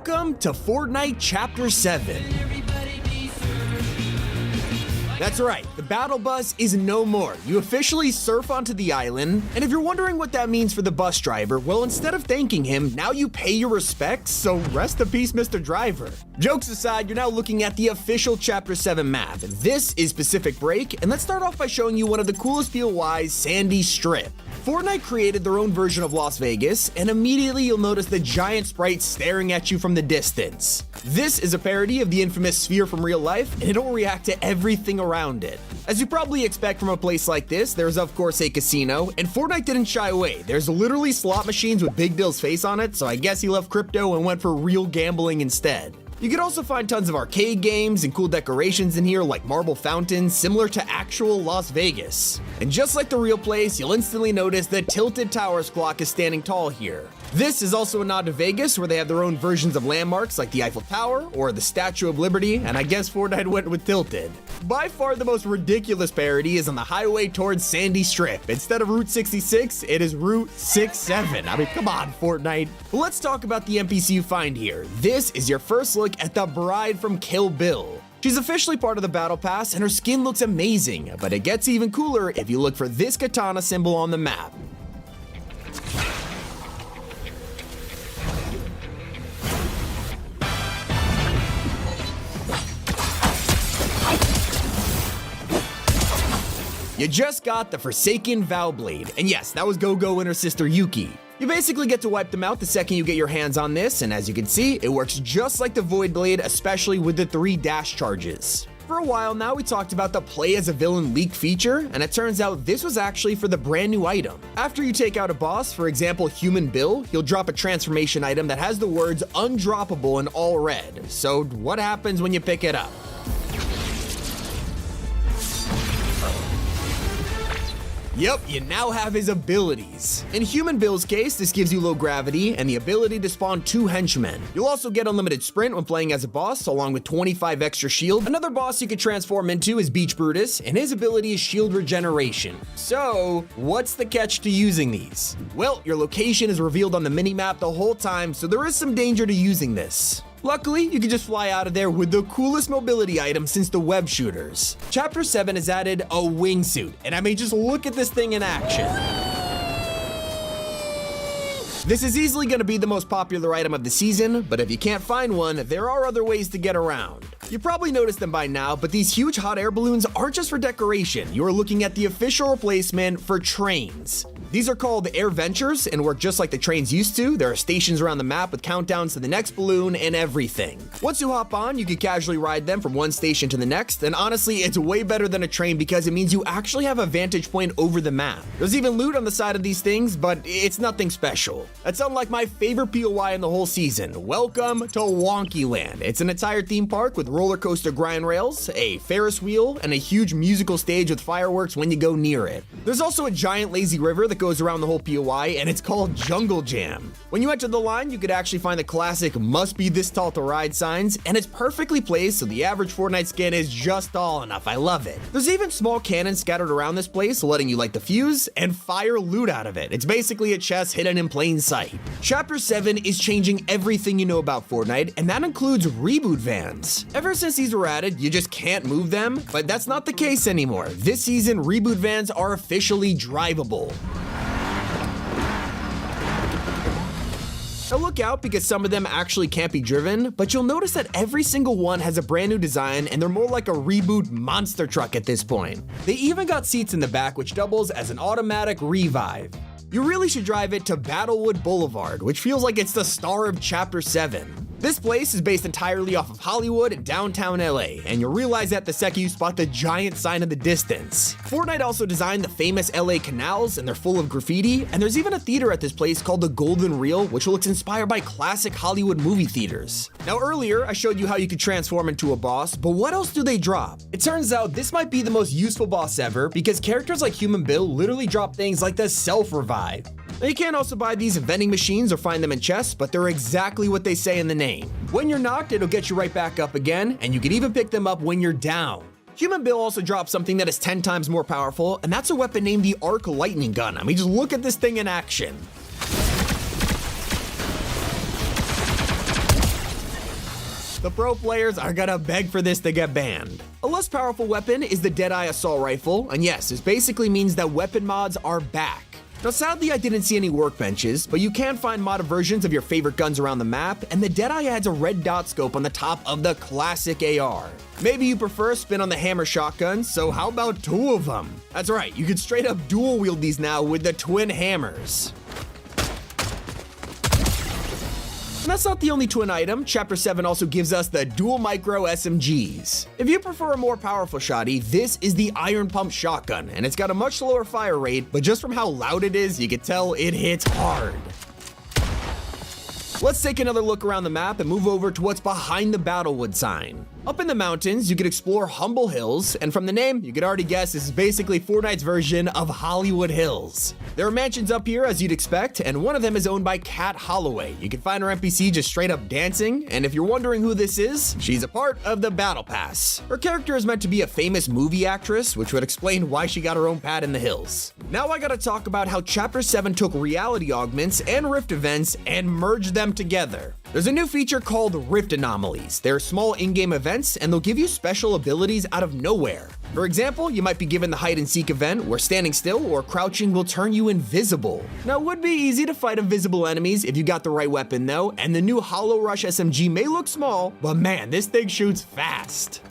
Welcome to Fortnite Chapter 7. That's right, the battle bus is no more. You officially surf onto the island, and if you're wondering what that means for the bus driver, well, instead of thanking him, now you pay your respects, so rest in peace, Mr. Driver. Jokes aside, you're now looking at the official Chapter 7 map. This is Pacific Break, and let's start off by showing you one of the coolest POIs, Sandy Strip. Fortnite created their own version of Las Vegas, and immediately you'll notice the giant sprite staring at you from the distance. This is a parody of the infamous sphere from real life, and it'll react to everything around it. As you probably expect from a place like this, there's of course a casino, and Fortnite didn't shy away. There's literally slot machines with Big Bill's face on it, so I guess he left crypto and went for real gambling instead. You can also find tons of arcade games and cool decorations in here like marble fountains similar to actual Las Vegas. And just like the real place, you'll instantly notice the Tilted Towers clock is standing tall here. This is also a nod to Vegas, where they have their own versions of landmarks like the Eiffel Tower or the Statue of Liberty, and I guess Fortnite went with Tilted. By far the most ridiculous parody is on the highway towards Sandy Strip. Instead of Route 66, it is Route 67. I mean, come on, Fortnite. But let's talk about the NPC you find here. This is your first look at the bride from Kill Bill. She's officially part of the battle pass, and her skin looks amazing, but it gets even cooler if you look for this katana symbol on the map. You just got the Forsaken Vow Blade, and yes, that was Go-Go and her sister Yuki. You basically get to wipe them out the second you get your hands on this, and as you can see, it works just like the Void Blade, especially with the 3 dash charges. For a while now, we talked about the Play as a Villain leak feature, and it turns out this was actually for the brand new item. After you take out a boss, for example Human Bill, he'll drop a transformation item that has the words undroppable in all red. So what happens when you pick it up? Yep, you now have his abilities. In Human Bill's case, this gives you low gravity and the ability to spawn 2 henchmen. You'll also get unlimited sprint when playing as a boss, along with 25 extra shield. Another boss you can transform into is Beach Brutus, and his ability is shield regeneration. So, what's the catch to using these? Well, your location is revealed on the minimap the whole time, so there is some danger to using this. Luckily, you can just fly out of there with the coolest mobility item since the web shooters. Chapter 7 has added a wingsuit, and I mean, just look at this thing in action. This is easily going to be the most popular item of the season, but if you can't find one, there are other ways to get around. You probably noticed them by now, but these huge hot air balloons aren't just for decoration. You are looking at the official replacement for trains. These are called Air Ventures and work just like the trains used to. There are stations around the map with countdowns to the next balloon and everything. Once you hop on, you can casually ride them from one station to the next, and honestly, it's way better than a train because it means you actually have a vantage point over the map. There's even loot on the side of these things, but it's nothing special. That's unlike my favorite POI in the whole season. Welcome to Wonky Land. It's an entire theme park with roller coaster grind rails, a Ferris wheel, and a huge musical stage with fireworks when you go near it. There's also a giant lazy river that goes around the whole POI, and it's called Jungle Jam. When you enter the line, you could actually find the classic "must be this tall to ride" signs, and it's perfectly placed so the average Fortnite skin is just tall enough. I love it. There's even small cannons scattered around this place, letting you light the fuse and fire loot out of it. It's basically a chest hidden in plain sight. Chapter 7 is changing everything you know about Fortnite, and that includes reboot vans. Ever since these were added, you just can't move them, but that's not the case anymore. This season, reboot vans are officially drivable. Now look out, because some of them actually can't be driven, but you'll notice that every single one has a brand new design, and they're more like a reboot monster truck at this point. They even got seats in the back, which doubles as an automatic revive. You really should drive it to Battlewood Boulevard, which feels like it's the star of Chapter 7. This place is based entirely off of Hollywood and downtown LA, and you'll realize that the second you spot the giant sign in the distance. Fortnite also designed the famous LA canals, and they're full of graffiti, and there's even a theater at this place called the Golden Reel, which looks inspired by classic Hollywood movie theaters. Now earlier, I showed you how you could transform into a boss, but what else do they drop? It turns out this might be the most useful boss ever, because characters like Human Bill literally drop things like the self-revive. Now you can also buy these in vending machines or find them in chests, but they're exactly what they say in the name. When you're knocked, it'll get you right back up again, and you can even pick them up when you're down. Human Bill also drops something that is 10 times more powerful, and that's a weapon named the Arc Lightning Gun. I mean, just look at this thing in action. The pro players are gonna beg for this to get banned. A less powerful weapon is the Deadeye Assault Rifle, and yes, this basically means that weapon mods are back. Now sadly I didn't see any workbenches, but you can find modded versions of your favorite guns around the map, and the Deadeye adds a red dot scope on the top of the classic AR. Maybe you prefer a spin on the hammer shotgun, so how about 2 of them? That's right, you can straight up dual wield these now with the twin hammers. And that's not the only twin item. Chapter 7 also gives us the dual micro SMGs. If you prefer a more powerful shotty, this is the Iron Pump shotgun, and it's got a much slower fire rate, but just from how loud it is, you can tell it hits hard. Let's take another look around the map and move over to what's behind the Battlewood sign. Up in the mountains, you can explore Humble Hills, and from the name, you could already guess this is basically Fortnite's version of Hollywood Hills. There are mansions up here as you'd expect, and one of them is owned by Cat Holloway. You can find her NPC just straight up dancing, and if you're wondering who this is, she's a part of the Battle Pass. Her character is meant to be a famous movie actress, which would explain why she got her own pad in the hills. Now I gotta talk about how Chapter 7 took reality augments and Rift events and merged them together. There's a new feature called Rift Anomalies. They're small in-game events, and they'll give you special abilities out of nowhere. For example, you might be given the hide and seek event where standing still or crouching will turn you invisible. Now it would be easy to fight invisible enemies if you got the right weapon though, and the new Hollow Rush SMG may look small, but man, this thing shoots fast.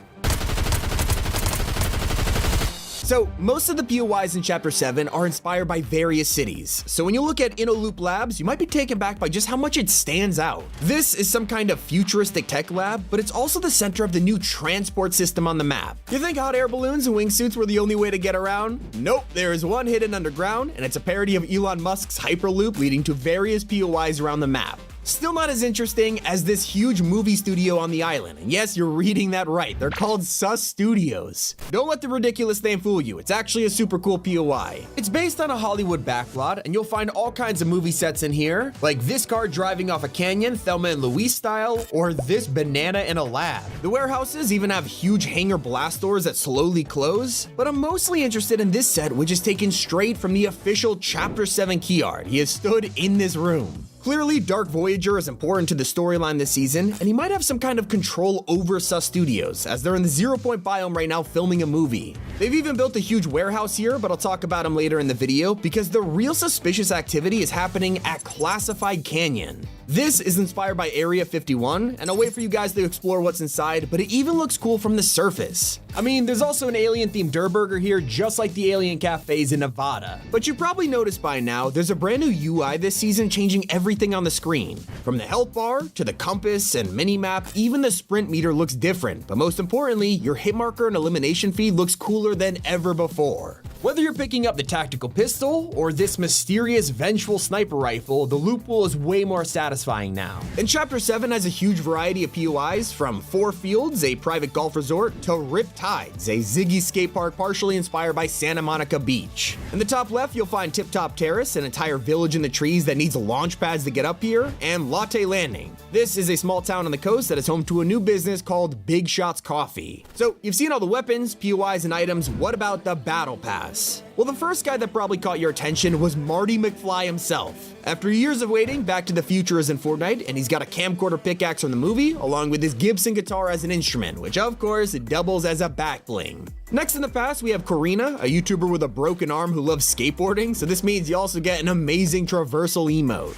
So, most of the POIs in Chapter 7 are inspired by various cities. So when you look at InnoLoop Labs, you might be taken back by just how much it stands out. This is some kind of futuristic tech lab, but it's also the center of the new transport system on the map. You think hot air balloons and wingsuits were the only way to get around? Nope, there is one hidden underground, and it's a parody of Elon Musk's Hyperloop leading to various POIs around the map. Still not as interesting as this huge movie studio on the island. And yes, you're reading that right. They're called Sus Studios. Don't let the ridiculous name fool you. It's actually a super cool POI. It's based on a Hollywood backlot, and you'll find all kinds of movie sets in here, like this car driving off a canyon, Thelma and Louise style, or this banana in a lab. The warehouses even have huge hangar blast doors that slowly close, but I'm mostly interested in this set, which is taken straight from the official Chapter 7 key art. He has stood in this room. Clearly, Dark Voyager is important to the storyline this season, and he might have some kind of control over Sus Studios, as they're in the 0 Point biome right now filming a movie. They've even built a huge warehouse here, but I'll talk about him later in the video, because the real suspicious activity is happening at Classified Canyon. This is inspired by Area 51, and I'll wait for you guys to explore what's inside, but it even looks cool from the surface. I mean, there's also an alien-themed Durburger here, just like the alien cafes in Nevada. But you probably noticed by now, there's a brand new UI this season changing everything on the screen. From the health bar, to the compass and mini-map, even the sprint meter looks different, but most importantly, your hit marker and elimination feed looks cooler than ever before. Whether you're picking up the tactical pistol, or this mysterious vengeful sniper rifle, the loot pool is way more satisfying now. And Chapter 7 has a huge variety of POIs, from Four Fields, a private golf resort, to Rip Tides, a Ziggy skate park partially inspired by Santa Monica Beach. In the top left, you'll find Tip Top Terrace, an entire village in the trees that needs launch pads to get up here, and Latte Landing. This is a small town on the coast that is home to a new business called Big Shots Coffee. So, you've seen all the weapons, POIs, and items. What about the Battle Pass? Well, the first guy that probably caught your attention was Marty McFly himself. After years of waiting, Back to the Future is in Fortnite, and he's got a camcorder pickaxe from the movie, along with his Gibson guitar as an instrument, which of course doubles as a back bling. Next in the pass, we have Karina, a YouTuber with a broken arm who loves skateboarding, so this means you also get an amazing traversal emote.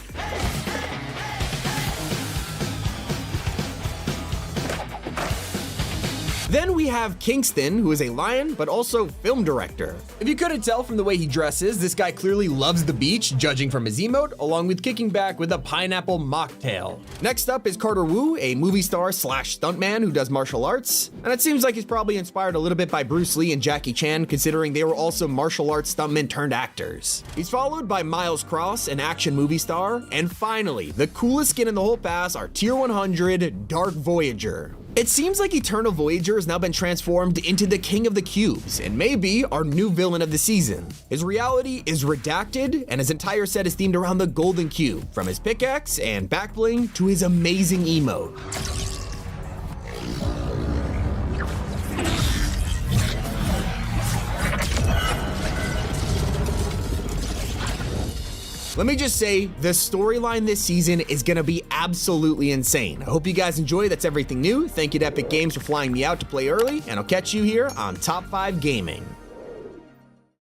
Then we have Kingston, who is a lion, but also film director. If you couldn't tell from the way he dresses, this guy clearly loves the beach, judging from his emote, along with kicking back with a pineapple mocktail. Next up is Carter Wu, a movie star slash stuntman who does martial arts. And it seems like he's probably inspired a little bit by Bruce Lee and Jackie Chan, considering they were also martial arts stuntmen turned actors. He's followed by Miles Cross, an action movie star. And finally, the coolest skin in the whole pass are Tier 100 Dark Voyager. It seems like Eternal Voyager has now been transformed into the King of the Cubes, and maybe our new villain of the season. His reality is redacted, and his entire set is themed around the Golden Cube, from his pickaxe and back bling to his amazing emote. Let me just say, the storyline this season is gonna be absolutely insane. I hope you guys enjoy. That's everything new. Thank you to Epic Games for flying me out to play early, and I'll catch you here on Top 5 Gaming.